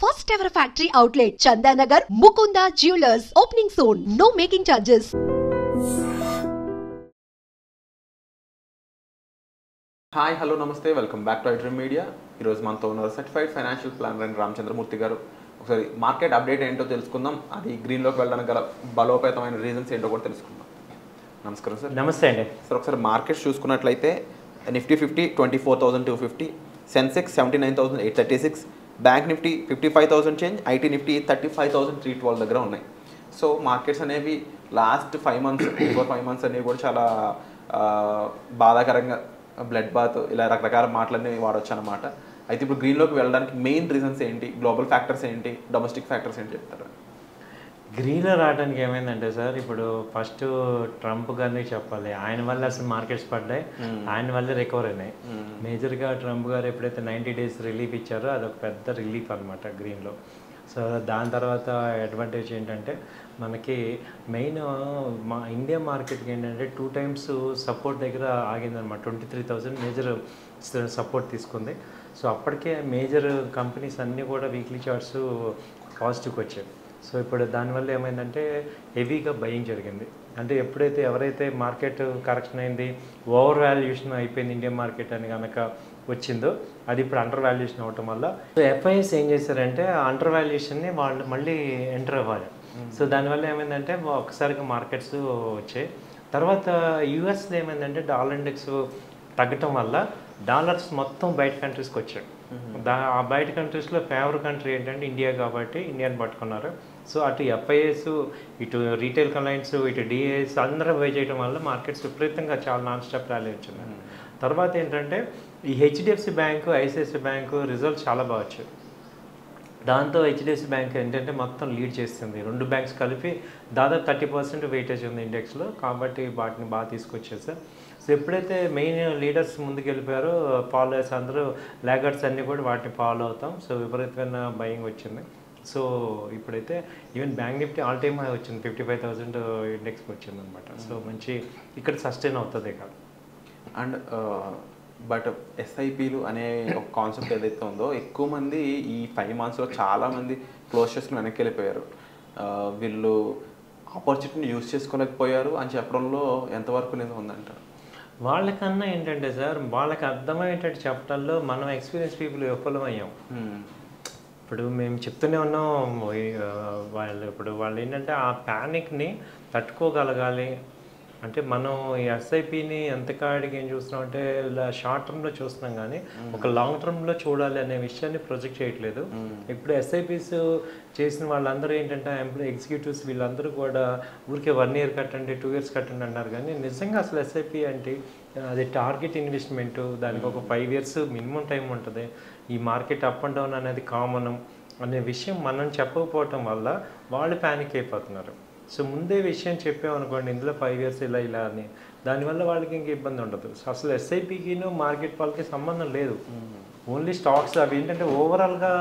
First ever factory outlet, Chandanagar, Mukunda Jewelers, opening soon. No making charges. Hi hello నమస్తే welcome back to iDream Media. ఈరోజు మనతో ఉన్నారు certified financial planner అయిన రామచంద్రమూర్తి గారు. ఒకసారి market update ఏంటో తెలుసుకుందాం, అది గ్రీన్లోకి వెళ్ళడానికి గల బలోపేతమైన రీజన్స్ ఏంటో కూడా తెలుసుకుందాం. నమస్కారం సార్. నమస్తే అండి సార్, ఒకసారి మార్కెట్స్ చూసుకున్నట్లయితే Nifty 24,250, Sensex 79,836, bank Nifty 55,000 change, IT Nifty 35,312 దగ్గర ఉన్నాయి. సో మార్కెట్స్ అనేవి లాస్ట్ 5 months, 5 months అనేవి కూడా చాలా బాధాకరంగా బ్లడ్ బాత్ ఇలా రకరకాల మాటలన్నీ వాడచ్చు అనమాట. అయితే ఇప్పుడు గ్రీన్లోకి వెళ్ళడానికి మెయిన్ రీజన్స్ ఏంటి, గ్లోబల్ ఫ్యాక్టర్స్ ఏంటి, డొమెస్టిక్ ఫ్యాక్టర్స్ ఏంటి చెప్తారు? గ్రీన్లో రావడానికి ఏమైందంటే సార్, ఇప్పుడు ఫస్ట్ ట్రంప్ గారిని చెప్పాలి. ఆయన వల్ల అసలు మార్కెట్స్ పడ్డాయి, ఆయన వల్ల రికవర్ అయినాయి. మేజర్గా ట్రంప్ గారు ఎప్పుడైతే 90 days రిలీఫ్ ఇచ్చారో అదొక పెద్ద రిలీఫ్ అనమాట గ్రీన్లో. సో దాని తర్వాత అడ్వాంటేజ్ ఏంటంటే మనకి మెయిన్ మా ఇండియా మార్కెట్కి ఏంటంటే 2 times సపోర్ట్ దగ్గర ఆగిందనమాట. 23,000 మేజర్ సపోర్ట్ తీసుకుంది. సో అప్పటికే మేజర్ కంపెనీస్ అన్నీ కూడా వీక్లీ చార్ట్స్ పాజిటివ్కి వచ్చాయి. సో ఇప్పుడు దానివల్ల ఏమైందంటే హెవీగా బయింగ్ జరిగింది. అంటే ఎప్పుడైతే ఎవరైతే మార్కెట్ కరెక్షన్ అయింది, ఓవర్ వాల్యుయేషన్ అయిపోయింది ఇండియన్ మార్కెట్ అని కనుక వచ్చిందో, అది ఇప్పుడు అండర్ వాల్యుయేషన్ అవ్వటం వల్ల ఎఫ్ఐఎస్ ఏం చేశారంటే ఆ అండర్ వాల్యుయేషన్ని వాళ్ళు మళ్ళీ ఎంటర్ అవ్వాలి. సో దానివల్ల ఏమైందంటే ఒక్కసారిగా మార్కెట్స్ వచ్చాయి. తర్వాత యూఎస్లో ఏమైందంటే డాలర్ ఇండెక్స్ తగ్గటం వల్ల డాలర్స్ మొత్తం బయట కంట్రీస్కి వచ్చాయి. ఆ బయట కంట్రీస్లో ఫేవర్ కంట్రీ ఏంటంటే ఇండియా కాబట్టి ఇండియాని పట్టుకున్నారు. సో అటు ఎఫ్ఐఎస్, ఇటు రీటైల్ క్లయింట్స్, ఇటు డిఐఎస్ అందరూ బై చేయడం వల్ల మార్కెట్స్ విపరీతంగా చాలా నాన్ స్టాప్ ర్యాలీ వచ్చింది. తర్వాత ఏంటంటే ఈ HDFC bank, ICICI bank results చాలా బాగా వచ్చాయి. దాంతో హెచ్డిఎఫ్సి బ్యాంక్ ఏంటంటే మొత్తం లీడ్ చేస్తుంది. 2 బ్యాంక్స్ కలిపి దాదాపు 30% వెయిటేజ్ ఉంది ఇండెక్స్లో, కాబట్టి వాటిని బాగా తీసుకొచ్చేసారు. సో ఎప్పుడైతే మెయిన్ లీడర్స్ ముందుకు వెళ్ళిపోయారో ఫాలోయర్స్ అందరూ, లాగర్స్ అన్నీ కూడా వాటిని ఫాలో అవుతాం. సో విపరీతమైన బయింగ్ వచ్చింది. సో ఇప్పుడైతే even bank Nifty all time high వచ్చింది, 55,000 ఇండెక్స్కి వచ్చింది అనమాట. సో మంచి ఇక్కడ సస్టైన్ అవుతుంది ఇక్కడ. అండ్ బట్ ఎస్ఐపీలు అనే ఒక కాన్సెప్ట్ ఏదైతే ఉందో, ఎక్కువ మంది ఈ 5 monthsలో చాలామంది క్లోజ్ చేసుకుని వెనక్కి వెళ్ళిపోయారు. వీళ్ళు ఆపర్చునిటీని యూజ్ చేసుకోలేకపోయారు అని చెప్పడంలో ఎంతవరకు నిజం ఉందంటారు? వాళ్ళకన్నా ఏంటంటే సార్, వాళ్ళకి అర్థమయ్యేటట్టు చెప్పడంలో మనం ఎక్స్పీరియన్స్ పీపుల్ విఫలమయ్యాం. ఇప్పుడు మేము చెప్తూనే ఉన్నాం, వాళ్ళు ఏంటంటే ఆ ప్యానిక్ని తట్టుకోగలగాలి. అంటే మనం ఈ ఎస్ఐపిని ఎంతకాడికి ఏం చూస్తున్నాం అంటే ఇలా షార్ట్ టర్మ్లో చూస్తున్నాం, కానీ ఒక లాంగ్ టర్మ్లో చూడాలి అనే విషయాన్ని ప్రొజెక్ట్ చేయట్లేదు. ఇప్పుడు ఎస్ఐపిస్ చేసిన వాళ్ళందరూ ఏంటంటే ఎగ్జిక్యూటివ్స్ వీళ్ళందరూ కూడా ఊరికే 1 year కట్టండి, 2 years కట్టండి అన్నారు. కానీ నిజంగా అసలు ఎస్ఐపి అంటే అది టార్గెట్ ఇన్వెస్ట్మెంట్, దానికి ఒక 5 years మినిమం టైం ఉంటుంది. ఈ మార్కెట్ అప్ అండ్ డౌన్ అనేది కామన్ అనే విషయం మనం చెప్పకపోవటం వల్ల వాళ్ళు ప్యానిక్ అయిపోతున్నారు. సో ముందే విషయం చెప్పామనుకోండి, ఇందులో 5 years ఇలా అని, దానివల్ల వాళ్ళకి ఇంక ఇబ్బంది ఉండదు. అసలు ఎస్ఐపికిను మార్కెట్ వాళ్ళకి సంబంధం లేదు. ఓన్లీ స్టాక్స్ అవి ఏంటంటే ఓవరాల్గా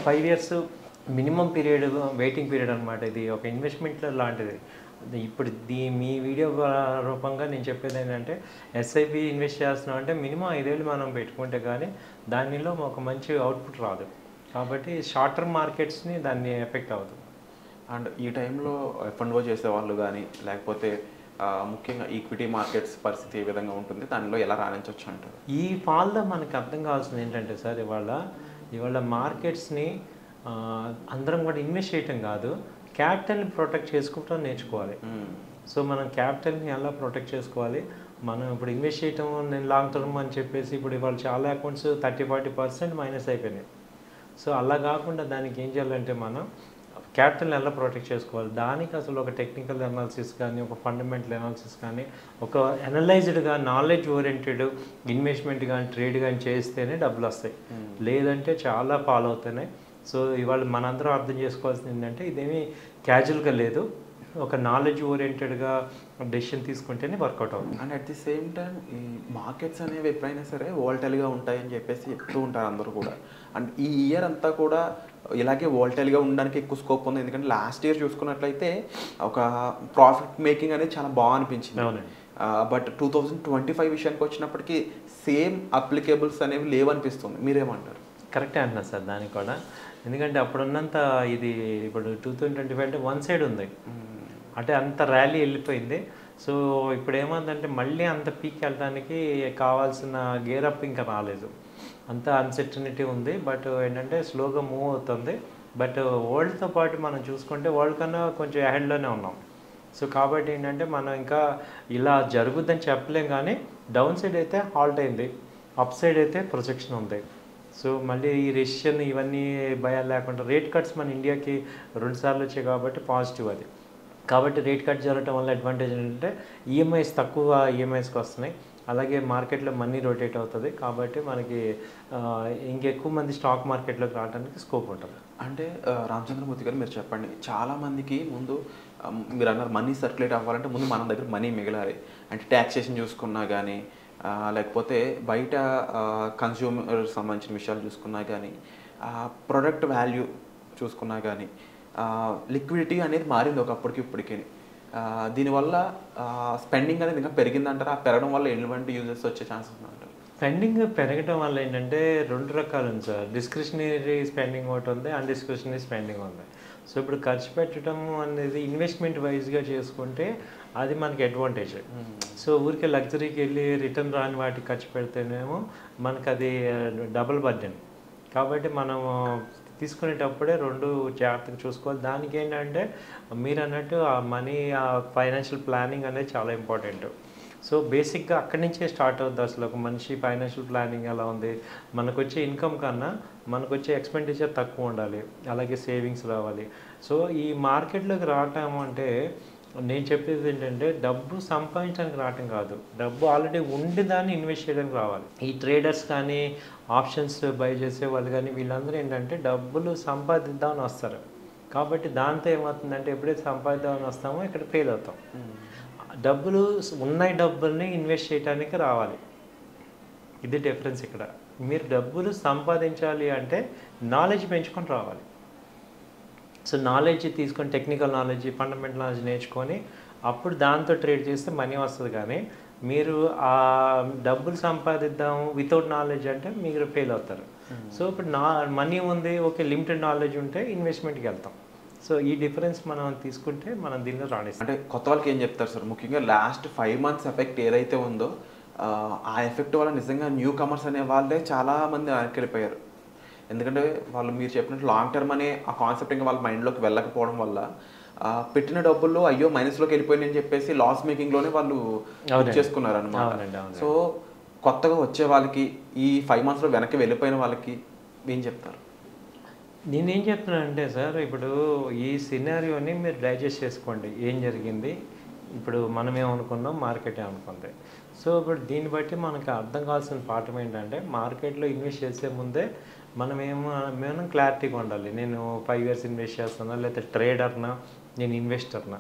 5 years minimum period, waiting period అనమాట. ఇది ఒక ఇన్వెస్ట్మెంట్ లాంటిది. ఇప్పుడు మీ వీడియో రూపంగా నేను చెప్పేది ఏంటంటే, ఎస్ఐపి ఇన్వెస్ట్ చేస్తున్నాం అంటే మినిమం 5 years మనం పెట్టుకుంటే కానీ దానిలో ఒక మంచి అవుట్పుట్ రాదు. కాబట్టి షార్ట్ టర్మ్ మార్కెట్స్ని దాన్ని ఎఫెక్ట్ అవ్వదు. అండ్ ఈ టైంలో F&O చేసేవాళ్ళు కానీ, లేకపోతే ముఖ్యంగా ఈక్విటీ మార్కెట్స్ పరిస్థితి ఏ విధంగా ఉంటుంది, దానిలో ఎలా రాణించవచ్చు అంటారు? ఈ ఫాల్లో మనకు అర్థం కావాల్సింది ఏంటంటే సార్, ఇవాళ మార్కెట్స్ని అందరం కూడా ఇన్వెస్ట్ చేయటం కాదు, క్యాపిటల్ని ప్రొటెక్ట్ చేసుకోవటం నేర్చుకోవాలి. సో మనం క్యాపిటల్ని ఎలా ప్రొటెక్ట్ చేసుకోవాలి, మనం ఇప్పుడు ఇన్వెస్ట్ చేయటం నేను లాంగ్ టర్మ్ అని చెప్పేసి ఇప్పుడు ఇవాళ చాలా అకౌంట్స్ 30-40% మైనస్ అయిపోయినాయి. సో అలా కాకుండా దానికి ఏం చేయాలంటే మనం క్యాపిటల్ని ఎలా ప్రొటెక్ట్ చేసుకోవాలి, దానికి అసలు ఒక టెక్నికల్ అనాలిసిస్ కానీ, ఒక ఫండమెంటల్ అనాలిసిస్ కానీ, ఒక అనలైజ్డ్గా నాలెడ్జ్ ఓరియంటెడ్ ఇన్వెస్ట్మెంట్ కానీ, ట్రేడ్ కానీ చేస్తేనే డబ్బులు వస్తాయి. లేదంటే చాలా ఫాలో అవుతున్నాయి. సో ఇవాళ మనందరం అర్థం చేసుకోవాల్సింది ఏంటంటే, ఇదేమీ క్యాజువల్గా లేదు, ఒక నాలెడ్జ్ ఓరియంటెడ్గా డెసిషన్ తీసుకుంటేనే వర్కౌట్ అవుతుంది. And at the same time ఈ మార్కెట్స్ అనేవి ఎప్పుడైనా సరే వోల్టైల్గా ఉంటాయని చెప్పేసి చెప్తూ ఉంటారు అందరూ కూడా. అండ్ ఈ ఇయర్ అంతా కూడా ఇలాగే వోల్టైల్గా ఉండడానికి ఎక్కువ స్కోప్ ఉంది. ఎందుకంటే లాస్ట్ ఇయర్ చూసుకున్నట్లయితే ఒక ప్రాఫిట్ మేకింగ్ అనేది చాలా బాగా అనిపించింది. బట్ 2025 విషయానికి వచ్చినప్పటికీ సేమ్ అప్లికేబుల్స్ అనేవి లేవనిపిస్తుంది. మీరేమంటారు? కరెక్టే అంటున్నారు సార్. దానికి కూడా ఎందుకంటే అప్పుడున్నంత ఇది ఇప్పుడు 2025 అంటే వన్ సైడ్ ఉంది, అంటే అంత ర్యాలీ వెళ్ళిపోయింది. సో ఇప్పుడు ఏమందంటే మళ్ళీ అంత పీక్ వెళ్ళడానికి కావాల్సిన గేరప్ ఇంకా రాలేదు, అంత అన్సర్టనిటీ ఉంది. బట్ ఏంటంటే స్లోగా మూవ్ అవుతుంది. బట్ వరల్డ్తో పాటు మనం చూసుకుంటే వరల్డ్ కన్నా కొంచెం అహెడ్లోనే ఉన్నాం. సో కాబట్టి ఏంటంటే మనం ఇంకా ఇలా జరుగుద్దని చెప్పలేం, కానీ డౌన్ సైడ్ అయితే హాల్ట్ అయింది, అప్ సైడ్ అయితే ప్రొజెక్షన్ ఉంది. సో మళ్ళీ ఈ రెసిషన్ ఇవన్నీ భయాలు లేకుండా రేట్ కట్స్ మన ఇండియాకి 2 సార్లు వచ్చాయి కాబట్టి పాజిటివ్ అది. కాబట్టి రేట్ కట్ జరగడం వల్ల అడ్వాంటేజ్ ఏంటంటే ఈఎంఐస్ తక్కువ ఈఎంఐస్కి వస్తున్నాయి, అలాగే మార్కెట్లో మనీ రొటేట్ అవుతుంది. కాబట్టి మనకి ఇంకెక్కువ మంది స్టాక్ మార్కెట్లోకి రావడానికి స్కోప్ ఉంటుంది. అంటే రామచంద్రమూర్తి గారు మీరు చెప్పండి, చాలామందికి ముందు మీరు అన్నారు మనీ సర్క్యులేట్ అవ్వాలంటే ముందు మన దగ్గర మనీ మిగలాలి. అంటే ట్యాక్సేషన్ చూసుకున్నా కానీ, లేకపోతే బయట కన్స్యూమర్ సంబంధించిన విషయాలు చూసుకున్నా కానీ, ప్రొడక్ట్ వాల్యూ చూసుకున్నా కానీ, లిక్విడిటీ అనేది మారింది ఒకప్పటికి ఇప్పటికి. దీనివల్ల స్పెండింగ్ అనేది ఇంకా పెరిగిందంటారా? పెరగడం వల్ల ఎటువంటి యూజెస్ వచ్చే ఛాన్సెస్ ఉందంటారు? స్పెండింగ్ పెరగడం వల్ల ఏంటంటే 2 రకాలు ఉంది సార్. డిస్క్రిషనరీ స్పెండింగ్ ఒకటి ఉంది, అన్డిస్క్రిషనరీ స్పెండింగ్ ఉంది. సో ఇప్పుడు ఖర్చు పెట్టడం అనేది ఇన్వెస్ట్మెంట్ వైజ్గా చేసుకుంటే అది మనకి అడ్వాంటేజ్. సో ఊరికే లగ్జరీకి వెళ్ళి రిటర్న్ రాని వాటికి ఖర్చు పెడితేనేమో మనకు అది డబుల్ బర్డెన్. కాబట్టి మనం తీసుకునేటప్పుడే 2 జాగ్రత్తగా చూసుకోవాలి. దానికి ఏంటంటే మీరు అన్నట్టు ఆ మనీ, ఆ ఫైనాన్షియల్ ప్లానింగ్ అనేది చాలా ఇంపార్టెంట్. సో బేసిక్గా అక్కడి నుంచే స్టార్ట్ అవుతుంది అసలు ఒక మనిషి ఫైనాన్షియల్ ప్లానింగ్ ఎలా ఉంది. మనకు వచ్చే ఇన్కమ్ కన్నా మనకు వచ్చే ఎక్స్పెండిచర్ తక్కువ ఉండాలి, అలాగే సేవింగ్స్ రావాలి. సో ఈ మార్కెట్లోకి రావటం అంటే నేను చెప్పేది ఏంటంటే డబ్బు సంపాదించడానికి రావటం కాదు, డబ్బు ఆల్రెడీ ఉండి దాన్ని ఇన్వెస్ట్ చేయడానికి రావాలి. ఈ ట్రేడర్స్ కానీ, ఆప్షన్స్ బై చేసే వాళ్ళు కానీ వీళ్ళందరూ ఏంటంటే డబ్బులు సంపాదిద్దామని వస్తారు. కాబట్టి దాంతో ఏమవుతుందంటే ఎప్పుడైతే సంపాదిద్దామని వస్తామో ఇక్కడ ఫెయిల్ అవుతాం. డబ్బులు ఉన్నాయి, డబ్బుల్ని ఇన్వెస్ట్ చేయడానికి రావాలి. ఇది డిఫరెన్స్ ఇక్కడ. మీరు డబ్బులు సంపాదించాలి అంటే నాలెడ్జ్ పెంచుకొని రావాలి. సో నాలెడ్జ్ తీసుకొని, టెక్నికల్ నాలెడ్జ్, ఫండమెంటల్ నాలెడ్జ్ నేర్చుకొని అప్పుడు దాంతో ట్రేడ్ చేస్తే మనీ వస్తుంది. కానీ మీరు ఆ డబ్బులు సంపాదిద్దాం వితౌట్ నాలెడ్జ్ అంటే మీరు ఫెయిల్ అవుతారు. సో ఇప్పుడు మనీ ఉంది, ఓకే, లిమిటెడ్ నాలెడ్జ్ ఉంటే ఇన్వెస్ట్మెంట్కి వెళ్తాం. సో ఈ డిఫరెన్స్ మనం తీసుకుంటే మనం దీనిలో రాణిస్తాం. అంటే కొత్త వాళ్ళకి ఏం చెప్తారు సార్? ముఖ్యంగా లాస్ట్ 5 months ఎఫెక్ట్ ఏదైతే ఉందో ఆ ఎఫెక్ట్ వల్ల నిజంగా న్యూ కమర్స్ అనే వాళ్ళే చాలామంది వెనక్కి వెళ్ళిపోయారు. ఎందుకంటే వాళ్ళు మీరు చెప్పినట్టు లాంగ్ టర్మ్ అనే ఆ కాన్సెప్ట్ ఇంకా వాళ్ళ మైండ్లోకి వెళ్ళకపోవడం వల్ల పెట్టిన డబ్బుల్లో అయ్యో మైనస్లోకి వెళ్ళిపోయిందని చెప్పేసి లాస్ మేకింగ్లోనే వాళ్ళు చేసుకున్నారు అనమాట. సో కొత్తగా వచ్చే వాళ్ళకి ఈ 5 monthsలో వెనక్కి వెళ్ళిపోయిన వాళ్ళకి ఏం చెప్తారు? నేనేం చెప్తున్నానంటే సార్, ఇప్పుడు ఈ సినారియోని మీరు డైజెస్ట్ చేసుకోండి. ఏం జరిగింది, ఇప్పుడు మనం ఏమనుకున్నాం, మార్కెట్ ఏమనుకుంది. సో ఇప్పుడు దీన్ని బట్టి మనకు అర్థం కావాల్సిన పాఠం ఏంటంటే మార్కెట్లో ఇన్వెస్ట్ చేసే ముందే మనం క్లారిటీగా ఉండాలి. నేను 5 years ఇన్వెస్ట్ చేస్తున్నా, లేకపోతే ట్రేడర్నా, నేను ఇన్వెస్టర్నా.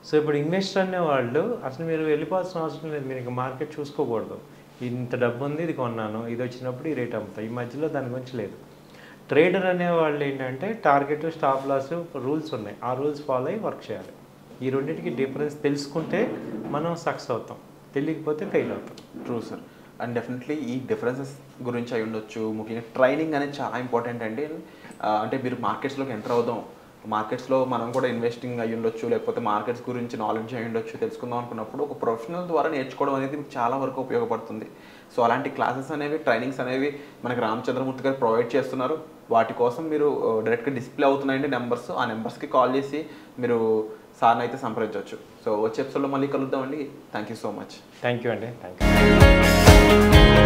సో ఇప్పుడు ఇన్వెస్టర్ అనే వాళ్ళు అసలు మీరు వెళ్ళిపోవాల్సిన అవసరం లేదు. మీరు ఇంకా మార్కెట్ చూసుకోకూడదు. ఇంత డబ్బు ఉంది, ఇది కొన్నాను, ఇది వచ్చినప్పుడు ఈ రేట్ అమ్ముతాయి, ఈ మధ్యలో దాని గురించి లేదు. ట్రేడర్ అనేవాళ్ళు ఏంటంటే టార్గెట్, స్టాప్ లాస్ రూల్స్ ఉన్నాయి, ఆ రూల్స్ ఫాలో అయ్యి వర్క్ చేయాలి. ఈ రెండింటికి డిఫరెన్స్ తెలుసుకుంటే మనం సక్సెస్ అవుతాం, తెలియకపోతే ఫెయిల్ అవుతాం. True sir. అండ్ డెఫినెట్లీ ఈ డిఫరెన్సెస్ గురించి అయి ఉండొచ్చు. ముఖ్యంగా ట్రైనింగ్ అనేది చాలా ఇంపార్టెంట్ అండి. అంటే మీరు మార్కెట్స్లోకి ఎంటర్ అవుదాం, మార్కెట్స్లో మనం కూడా ఇన్వెస్టింగ్ అయ్యి ఉండొచ్చు, లేకపోతే మార్కెట్స్ గురించి నాలెడ్జ్ అయ్యి ఉండొచ్చు, తెలుసుకుందాం అనుకున్నప్పుడు ఒక ప్రొఫెషనల్ ద్వారా నేర్చుకోవడం అనేది మీకు చాలా వరకు ఉపయోగపడుతుంది. సో అలాంటి క్లాసెస్ అనేవి, ట్రైనింగ్స్ అనేవి మనకి రామచంద్రమూర్తి గారు ప్రొవైడ్ చేస్తున్నారు. వాటి కోసం మీరు డైరెక్ట్గా డిస్ప్లే అవుతున్నాయండి నెంబర్స్, ఆ నెంబర్స్కి కాల్ చేసి మీరు సార్ని అయితే సంప్రదించవచ్చు. సో వచ్చే ఎపిసోడ్లో మళ్ళీ కలుద్దామండి. Thank you so much. Thank you అండి. Thank you.